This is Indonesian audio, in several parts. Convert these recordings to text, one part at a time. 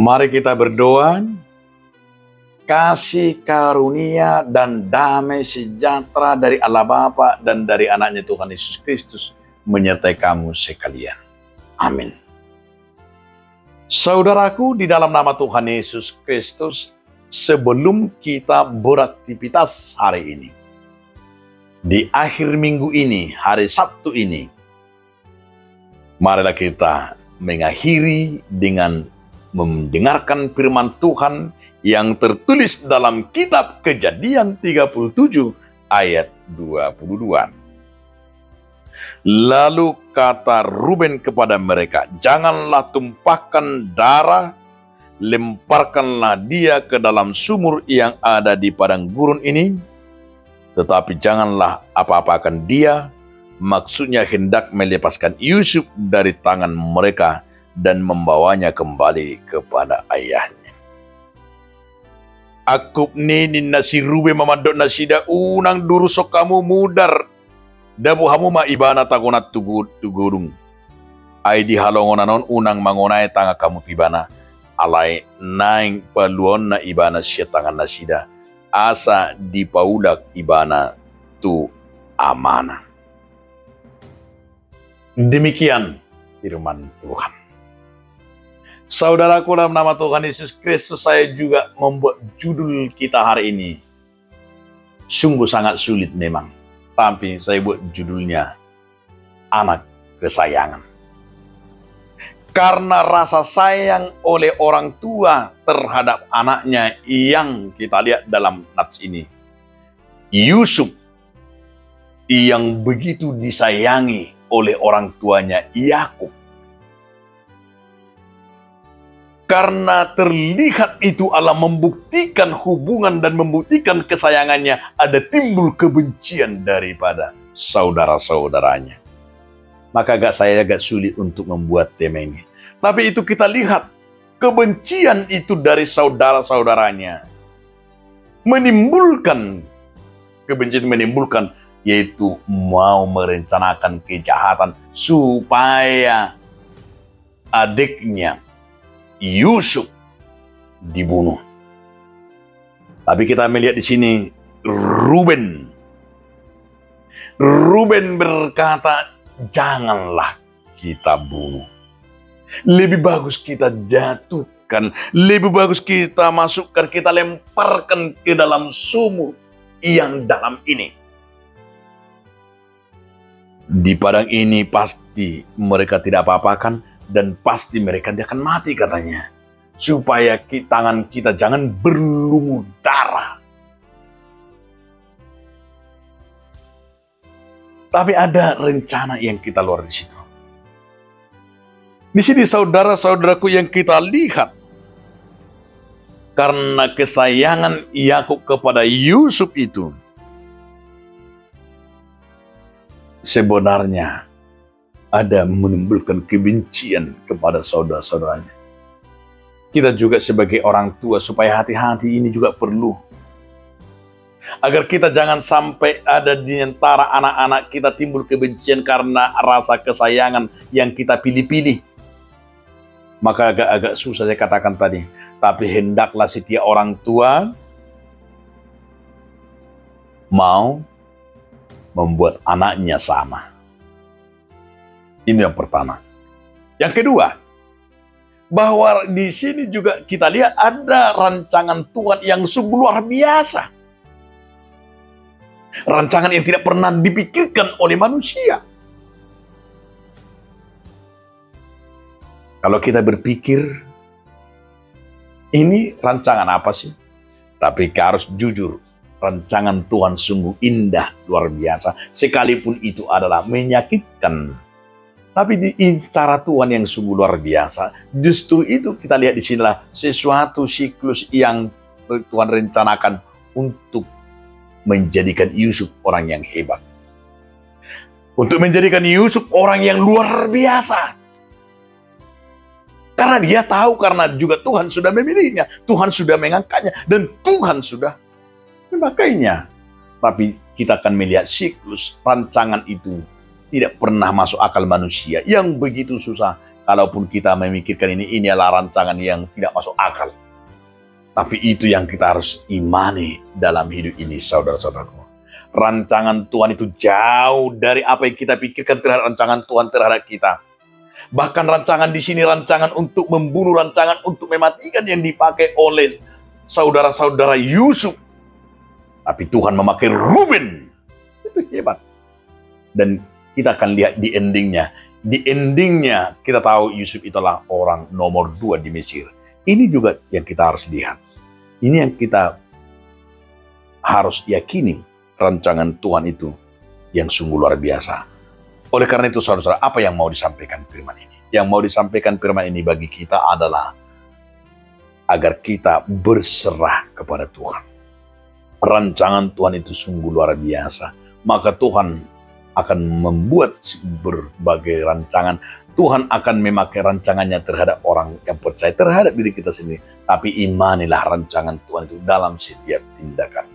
Mari kita berdoa, kasih karunia dan damai sejahtera dari Allah Bapa dan dari anaknya Tuhan Yesus Kristus menyertai kamu sekalian. Amin. Saudaraku, di dalam nama Tuhan Yesus Kristus, sebelum kita beraktivitas hari ini, di akhir minggu ini, hari Sabtu ini, marilah kita mengakhiri dengan mendengarkan firman Tuhan yang tertulis dalam kitab Kejadian 37 ayat 22. Lalu kata Ruben kepada mereka, "Janganlah tumpahkan darah, lemparkanlah dia ke dalam sumur yang ada di padang gurun ini, tetapi janganlah apa-apakan dia." Maksudnya hendak melepaskan Yusuf dari tangan mereka dan membawanya kembali kepada ayahnya. Akub nini nasi rube mamadok nasida unang duru sok kamu mudar. Dabu hamu ma ibana tagonat tugurung. Ai di halongonanon unang mangonai tanga kamu tibana. Alai naing paluon na ibana siya tangan nasida. Asa di paulak ibana tu amana. Demikian firman Tuhan. Saudaraku, dalam nama Tuhan Yesus Kristus, saya juga membuat judul kita hari ini. Sungguh sangat sulit memang, tapi saya buat judulnya Anak Kesayangan. Karena rasa sayang oleh orang tua terhadap anaknya yang kita lihat dalam nats ini. Yusuf yang begitu disayangi oleh orang tuanya Yakub. Karena terlihat itu Allah membuktikan hubungan dan membuktikan kesayangannya, ada timbul kebencian daripada saudara-saudaranya. Maka saya agak sulit untuk membuat tema ini. Tapi itu kita lihat, kebencian itu dari saudara-saudaranya menimbulkan, kebencian menimbulkan, yaitu mau merencanakan kejahatan supaya adiknya Yusuf dibunuh. Tapi kita melihat di sini Ruben berkata, janganlah kita bunuh. Lebih bagus kita jatuhkan, lebih bagus kita masukkan, kita lemparkan ke dalam sumur yang dalam ini. Di padang ini pasti mereka tidak apa-apakan, dan pasti mereka akan mati katanya. Supaya tangan kita jangan berlumur darah. Tapi ada rencana yang kita luar di situ. Di sini saudara-saudaraku yang kita lihat, karena kesayangan Yakub kepada Yusuf itu, sebenarnya ada menimbulkan kebencian kepada saudara-saudaranya. Kita juga sebagai orang tua supaya hati-hati ini juga perlu. Agar kita jangan sampai ada di antara anak-anak kita timbul kebencian karena rasa kesayangan yang kita pilih-pilih. Maka agak susah saya katakan tadi. Tapi hendaklah setiap orang tua mau membuat anaknya sama. Ini yang pertama. Yang kedua, bahwa di sini juga kita lihat ada rancangan Tuhan yang sungguh luar biasa. Rancangan yang tidak pernah dipikirkan oleh manusia. Kalau kita berpikir, ini rancangan apa sih? Tapi harus jujur, rancangan Tuhan sungguh indah, luar biasa. Sekalipun itu adalah menyakitkan. Tapi di cara Tuhan yang sungguh luar biasa, justru itu kita lihat di sinilah sesuatu siklus yang Tuhan rencanakan untuk menjadikan Yusuf orang yang hebat. Untuk menjadikan Yusuf orang yang luar biasa. Karena dia tahu, karena juga Tuhan sudah memilihnya, Tuhan sudah mengangkatnya, dan Tuhan sudah memakainya. Tapi kita akan melihat siklus rancangan itu tidak pernah masuk akal manusia yang begitu susah Kalaupun kita memikirkan ini adalah rancangan yang tidak masuk akal. Tapi itu yang kita harus imani dalam hidup ini, saudara-saudaraku. Rancangan Tuhan itu jauh dari apa yang kita pikirkan terhadap rancangan Tuhan terhadap kita. Bahkan rancangan di sini rancangan untuk membunuh, rancangan untuk mematikan yang dipakai oleh saudara-saudara Yusuf. Tapi Tuhan memakai Ruben. Itu hebat. Dan kita akan lihat di endingnya. Di endingnya kita tahu Yusuf itulah orang nomor 2 di Mesir. Ini juga yang kita harus lihat. Ini yang kita harus yakini, rancangan Tuhan itu yang sungguh luar biasa. Oleh karena itu saudara-saudara, apa yang mau disampaikan firman ini? Yang mau disampaikan firman ini bagi kita adalah agar kita berserah kepada Tuhan. Rancangan Tuhan itu sungguh luar biasa. Maka Tuhan akan membuat berbagai rancangan. Tuhan akan memakai rancangannya terhadap orang yang percaya, terhadap diri kita sendiri. Tapi imanilah rancangan Tuhan itu dalam setiap tindakan.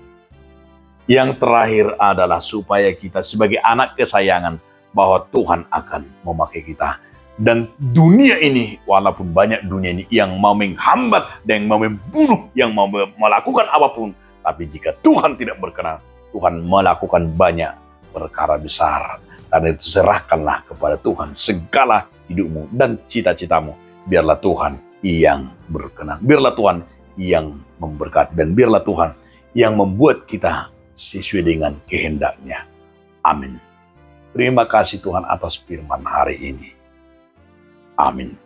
Yang terakhir adalah supaya kita sebagai anak kesayangan, bahwa Tuhan akan memakai kita. Dan dunia ini, walaupun banyak dunia ini yang mau menghambat, dan yang mau membunuh, yang mau melakukan apapun. Tapi jika Tuhan tidak berkenan, Tuhan melakukan banyak perkara besar. Karena itu serahkanlah kepada Tuhan segala hidupmu dan cita-citamu. Biarlah Tuhan yang berkenan. Biarlah Tuhan yang memberkati. Dan biarlah Tuhan yang membuat kita sesuai dengan kehendaknya. Amin. Terima kasih Tuhan atas firman hari ini. Amin.